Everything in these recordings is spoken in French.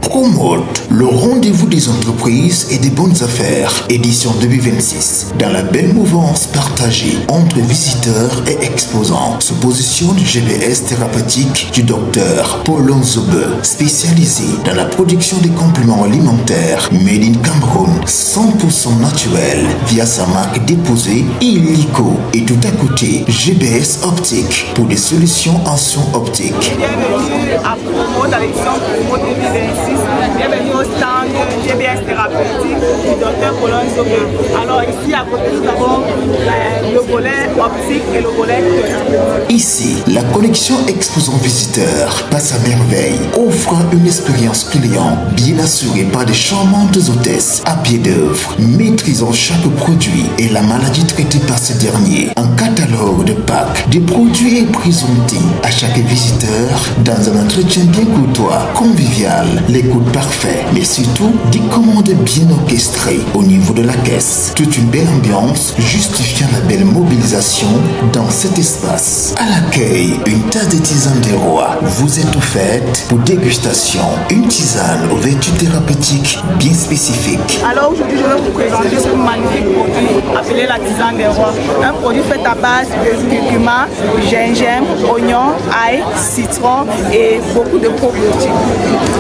Promote, le rendez-vous des entreprises et des bonnes affaires, édition 2026. Dans la belle mouvance partagée entre visiteurs et exposants, se positionne GBS thérapeutique du docteur Paul Nzobe, spécialisé dans la production des compléments alimentaires made in Cameroun, 100% naturel, via sa marque déposée Illico. Et tout à côté, GBS Optique pour des solutions en soins optiques. Bienvenue à Promote, à l'édition Promote 2026. Bienvenue au stand GBS thérapeutique du docteur Paul Nzobe. Alors ici à côté nous avons le volet optique et le volet thérapeutique. Ici, la collection exposant visiteurs passe à merveille, offrant une expérience client bien assurée par des charmantes hôtesses à pied d'œuvre, maîtrisant chaque produit et la maladie traitée par ce dernier. Un catalogue de packs, des produits est présenté à chaque visiteur dans un entretien bien courtois, convivial, l'écoute parfaite, mais surtout des commandes bien orchestrées au niveau de la caisse. Toute une belle ambiance justifiant la belle mobilisation dans cet espace. À l'accueil, une tasse de tisane des rois vous est offerte pour dégustation. Une tisane aux vertus thérapeutiques bien spécifiques. Alors aujourd'hui, je vais vous présenter ce magnifique produit appelé la tisane des rois. Un produit fait à base de curcuma, gingembre, oignon, ail, citron et beaucoup de probiotiques.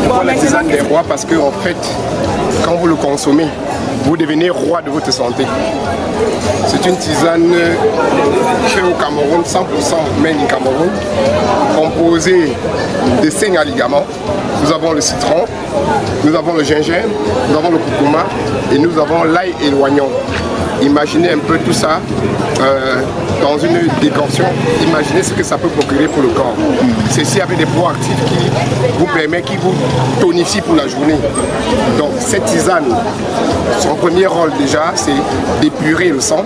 Bon, la tisane des rois parce que en fait, quand vous le consommez, vous devenez roi de votre santé. C'est une tisane faite au Cameroun, 100% made in Cameroun, composée de 5 ligaments. Nous avons le citron, nous avons le gingembre, nous avons le curcuma et nous avons l'ail et l'oignon. Imaginez un peu tout ça dans une décoction. Imaginez ce que ça peut procurer pour le corps. Ceci avec des proactifs qui vous permet, qui vous tonifient pour la journée. Donc cette tisane, son premier rôle déjà, c'est d'épurer le sang,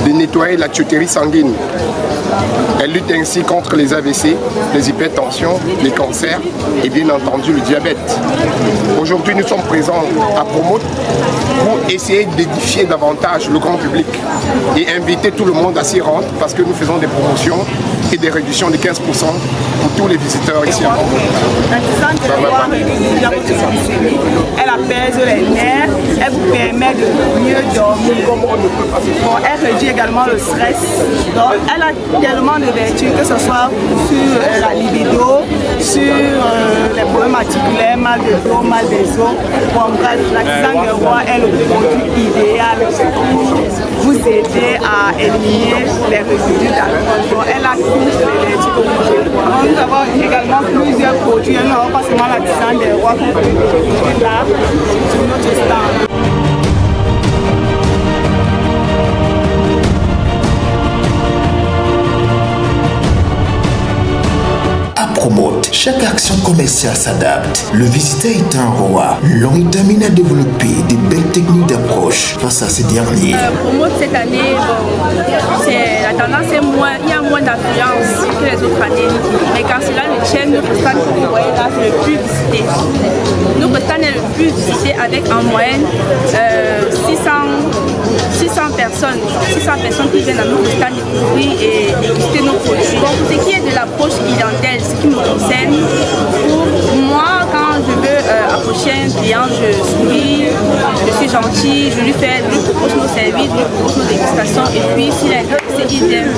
de nettoyer la tuyauterie sanguine. Elle lutte ainsi contre les AVC, les hypertensions, les cancers et bien entendu le diabète. Aujourd'hui, nous sommes présents à Promote pour essayer d'édifier davantage le grand public et inviter tout le monde à s'y rendre parce que nous faisons des promotions et des réductions de 15% pour tous les visiteurs ici à Promote. La tisane des rois réduit la votre glycémie, elle apaise les nerfs, elle vous permet de mieux dormir. Bon, elle réduit également le stress. Donc, elle a tellement de vertus, que ce soit sur la libido, sur les problèmes articulaires, mal de dos, mal des os. Bon, bref, la tisane des rois est le produit idéal pour vous aider à éliminer les résidus d'alcool. Donc, elle a toutes les vertus que vous pouvez voir. Nous avons également plusieurs produits, non pas seulement la tisane des rois que vous pouvez trouver là sur notre stand. Promote. Chaque action commerciale s'adapte. Le visiteur est un roi. L'on est amené à développer des belles techniques d'approche face à ces derniers. Promote cette année, la tendance est moins, il y a moins d'affluence que les autres années. Mais quand cela le tient, notre stand que vous voyez là, c'est le plus visité. Notre stand est le plus visité avec en moyenne 600 personnes qui viennent à notre stand découvrir et déguster nos produits. Bon, pour ce qui est de l'approche clientèle, ce qui me concerne, pour moi, quand je veux approcher un client, je souris, je suis gentille, je lui propose nos services, je lui propose nos dégustations et puis s'il est intéressé, il vient.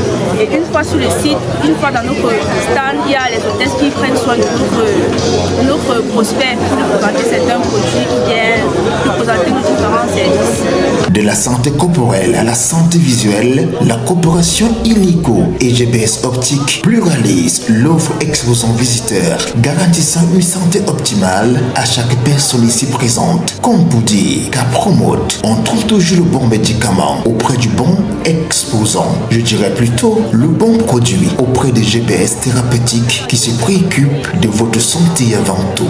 Et une fois sur le site, une fois dans notre stand, il y a les hôtesses qui prennent soin de notre prospect pour nous présenter certains produits ou bien nous présenter nos différents services. De la santé corporelle à la santé visuelle, la coopération Illico et GBS Optique pluralise l'offre exposant visiteurs, garantissant une santé optimale à chaque personne ici présente. Comme pour dire qu'à Promote, on trouve toujours le bon médicament auprès du bon exposant. Je dirais plutôt le bon produit auprès des GBS thérapeutiques qui se préoccupent de votre santé avant tout.